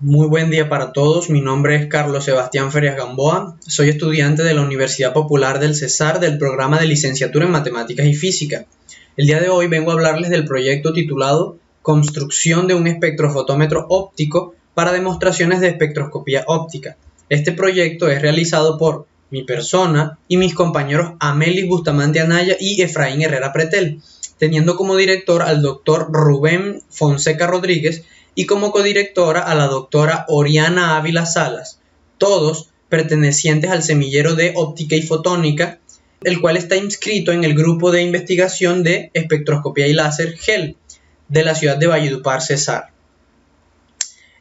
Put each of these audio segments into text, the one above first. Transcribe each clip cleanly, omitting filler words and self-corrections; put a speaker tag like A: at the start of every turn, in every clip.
A: Muy buen día para todos, mi nombre es Carlos Sebastián Ferias Gamboa, soy estudiante de la Universidad Popular del Cesar del programa de licenciatura en Matemáticas y Física. El día de hoy vengo a hablarles del proyecto titulado Construcción de un espectrofotómetro óptico para demostraciones de espectroscopía óptica. Este proyecto es realizado por mi persona y mis compañeros Amelis Bustamante Anaya y Efraín Herrera Pretel, teniendo como director al doctor Rubén Fonseca Rodríguez y como codirectora a la doctora Oriana Ávila Salas, todos pertenecientes al semillero de óptica y fotónica, el cual está inscrito en el grupo de investigación de espectroscopía y láser GEL de la ciudad de Valledupar, Cesar.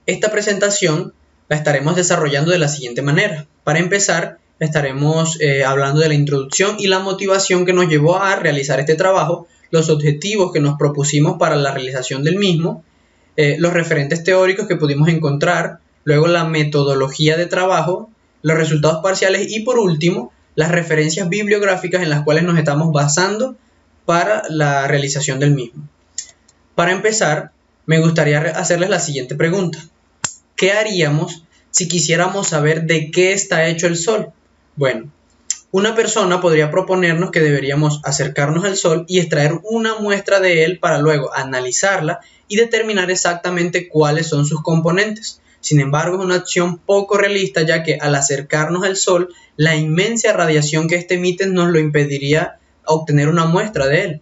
A: Esta presentación la estaremos desarrollando de la siguiente manera. Para empezar, estaremos hablando de la introducción y la motivación que nos llevó a realizar este trabajo, los objetivos que nos propusimos para la realización del mismo, los referentes teóricos que pudimos encontrar, luego la metodología de trabajo, los resultados parciales y por último las referencias bibliográficas en las cuales nos estamos basando para la realización del mismo. Para empezar, me gustaría hacerles la siguiente pregunta. ¿Qué haríamos si quisiéramos saber de qué está hecho el Sol? Bueno, una persona podría proponernos que deberíamos acercarnos al Sol y extraer una muestra de él para luego analizarla y determinar exactamente cuáles son sus componentes. Sin embargo, es una acción poco realista, ya que al acercarnos al Sol, la inmensa radiación que éste emite nos lo impediría obtener una muestra de él.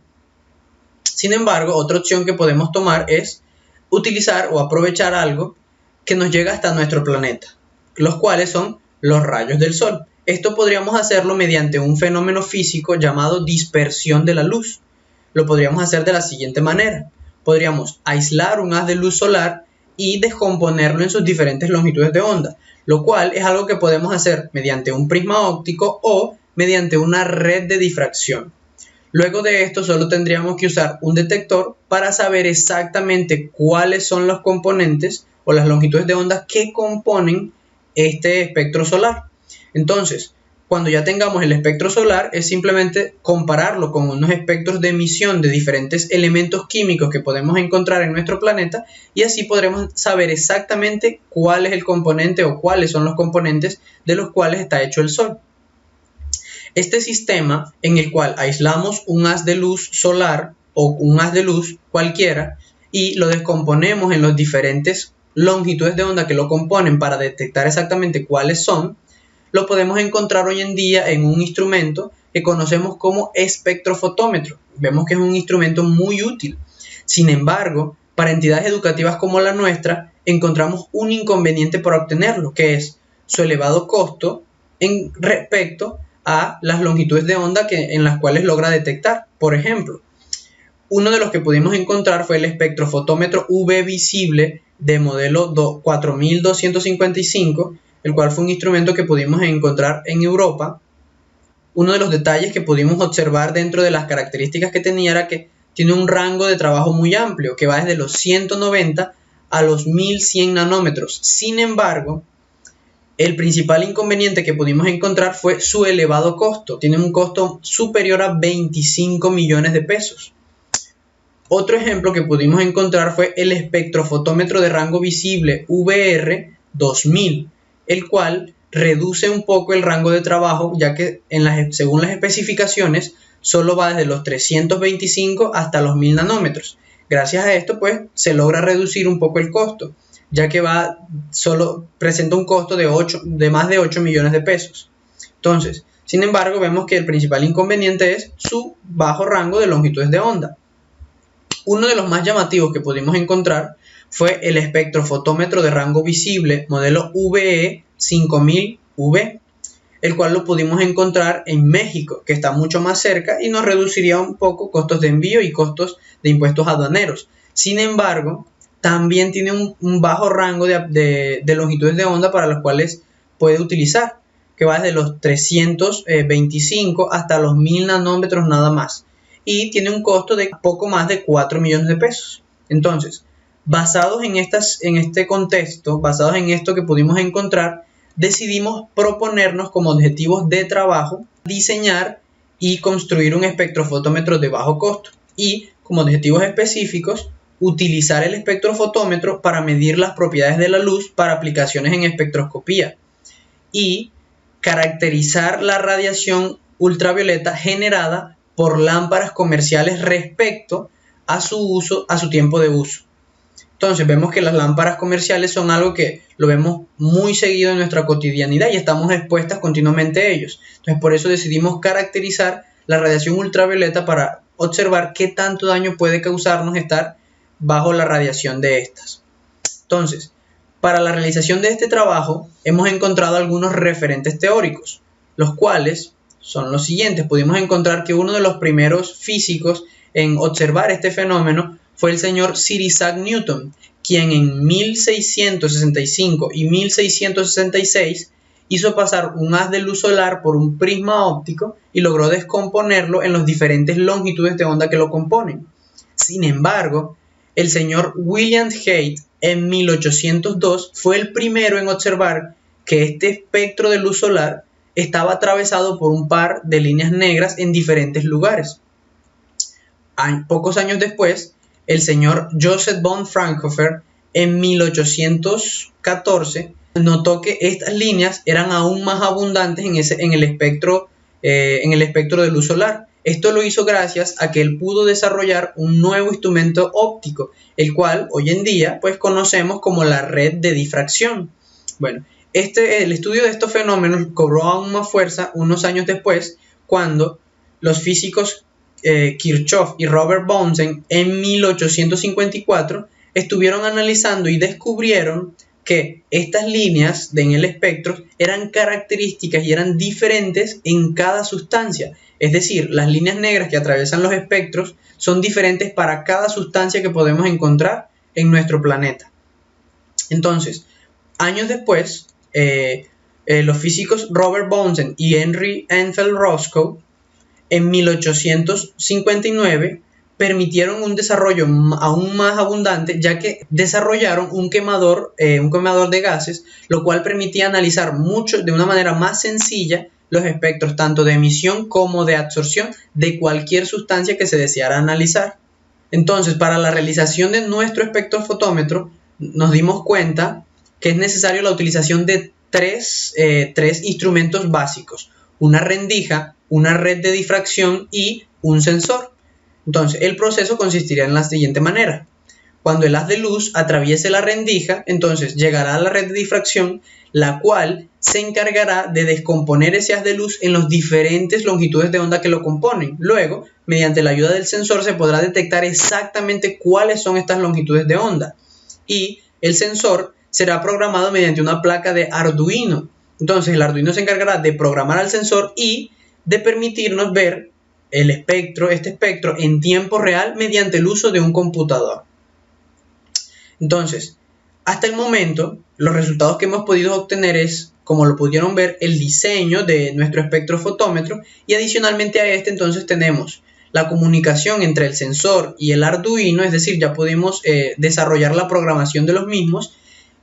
A: Sin embargo, otra opción que podemos tomar es utilizar o aprovechar algo que nos llega hasta nuestro planeta, los cuales son los rayos del Sol. Esto podríamos hacerlo mediante un fenómeno físico llamado dispersión de la luz. Lo podríamos hacer de la siguiente manera. Podríamos aislar un haz de luz solar y descomponerlo en sus diferentes longitudes de onda, lo cual es algo que podemos hacer mediante un prisma óptico o mediante una red de difracción. Luego de esto solo tendríamos que usar un detector para saber exactamente cuáles son los componentes o las longitudes de onda que componen este espectro solar. Entonces, cuando ya tengamos el espectro solar, es simplemente compararlo con unos espectros de emisión de diferentes elementos químicos que podemos encontrar en nuestro planeta y así podremos saber exactamente cuál es el componente o cuáles son los componentes de los cuales está hecho el Sol. Este sistema en el cual aislamos un haz de luz solar o un haz de luz cualquiera y lo descomponemos en las diferentes longitudes de onda que lo componen para detectar exactamente cuáles son, lo podemos encontrar hoy en día en un instrumento que conocemos como espectrofotómetro. Vemos que es un instrumento muy útil. Sin embargo, para entidades educativas como la nuestra, encontramos un inconveniente para obtenerlo, que es su elevado costo en respecto a las longitudes de onda en las cuales logra detectar. Por ejemplo, uno de los que pudimos encontrar fue el espectrofotómetro UV visible de modelo 4255, el cual fue un instrumento que pudimos encontrar en Europa. Uno de los detalles que pudimos observar dentro de las características que tenía era que tiene un rango de trabajo muy amplio, que va desde los 190 a los 1100 nanómetros. Sin embargo, el principal inconveniente que pudimos encontrar fue su elevado costo. Tiene un costo superior a 25 millones de pesos. Otro ejemplo que pudimos encontrar fue el espectrofotómetro de rango visible VR 2000, el cual reduce un poco el rango de trabajo, ya que según las especificaciones solo va desde los 325 hasta los 1000 nanómetros. Gracias a esto pues se logra reducir un poco el costo, ya que presenta un costo de más de 8 millones de pesos. Entonces, sin embargo, vemos que el principal inconveniente es su bajo rango de longitudes de onda. Uno de los más llamativos que pudimos encontrar fue el espectrofotómetro de rango visible modelo VE 5000V, el cual lo pudimos encontrar en México, que está mucho más cerca y nos reduciría un poco costos de envío y costos de impuestos aduaneros. Sin embargo, también tiene un bajo rango de longitudes de onda para las cuales puede utilizar, que va desde los 325 hasta los 1000 nanómetros nada más, y tiene un costo de poco más de 4 millones de pesos. Entonces, basados en este contexto, basados en esto que pudimos encontrar, decidimos proponernos como objetivos de trabajo diseñar y construir un espectrofotómetro de bajo costo y como objetivos específicos utilizar el espectrofotómetro para medir las propiedades de la luz para aplicaciones en espectroscopía y caracterizar la radiación ultravioleta generada por lámparas comerciales respecto a su tiempo de uso. Entonces vemos que las lámparas comerciales son algo que lo vemos muy seguido en nuestra cotidianidad y estamos expuestas continuamente a ellos. Entonces por eso decidimos caracterizar la radiación ultravioleta para observar qué tanto daño puede causarnos estar bajo la radiación de estas. Entonces, para la realización de este trabajo hemos encontrado algunos referentes teóricos, los cuales son los siguientes. Pudimos encontrar que uno de los primeros físicos en observar este fenómeno fue el señor Sir Isaac Newton, quien en 1665 y 1666 hizo pasar un haz de luz solar por un prisma óptico y logró descomponerlo en las diferentes longitudes de onda que lo componen. Sin embargo, el señor William Haidt en 1802 fue el primero en observar que este espectro de luz solar estaba atravesado por un par de líneas negras en diferentes lugares. Pocos años después, el señor Joseph von Fraunhofer en 1814 notó que estas líneas eran aún más abundantes en el espectro de luz solar. Esto lo hizo gracias a que él pudo desarrollar un nuevo instrumento óptico, el cual hoy en día pues conocemos como la red de difracción. Bueno, el estudio de estos fenómenos cobró aún más fuerza unos años después, cuando los físicos Kirchhoff y Robert Bunsen en 1854 estuvieron analizando y descubrieron que estas líneas en el espectro eran características y eran diferentes en cada sustancia. Es decir, las líneas negras que atraviesan los espectros son diferentes para cada sustancia que podemos encontrar en nuestro planeta. Entonces, años después, los físicos Robert Bunsen y Henry Enfield Roscoe en 1859 permitieron un desarrollo aún más abundante, ya que desarrollaron un quemador de gases, lo cual permitía analizar de una manera más sencilla los espectros tanto de emisión como de absorción de cualquier sustancia que se deseara analizar. Entonces, para la realización de nuestro espectrofotómetro, nos dimos cuenta que es necesario la utilización de tres instrumentos básicos: una rendija, una red de difracción y un sensor. Entonces, el proceso consistiría en la siguiente manera. Cuando el haz de luz atraviese la rendija, entonces llegará a la red de difracción, la cual se encargará de descomponer ese haz de luz en las diferentes longitudes de onda que lo componen. Luego, mediante la ayuda del sensor, se podrá detectar exactamente cuáles son estas longitudes de onda. Y el sensor será programado mediante una placa de Arduino. Entonces, el Arduino se encargará de programar al sensor y de permitirnos ver este espectro en tiempo real mediante el uso de un computador. Entonces, hasta el momento, los resultados que hemos podido obtener es, como lo pudieron ver, el diseño de nuestro espectrofotómetro, y adicionalmente a este entonces tenemos la comunicación entre el sensor y el Arduino, es decir, ya pudimos desarrollar la programación de los mismos,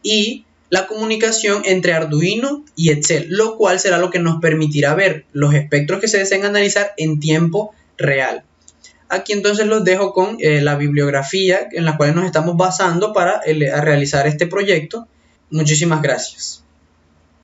A: y la comunicación entre Arduino y Excel, lo cual será lo que nos permitirá ver los espectros que se deseen analizar en tiempo real. Aquí entonces los dejo con la bibliografía en la cual nos estamos basando para realizar este proyecto. Muchísimas gracias.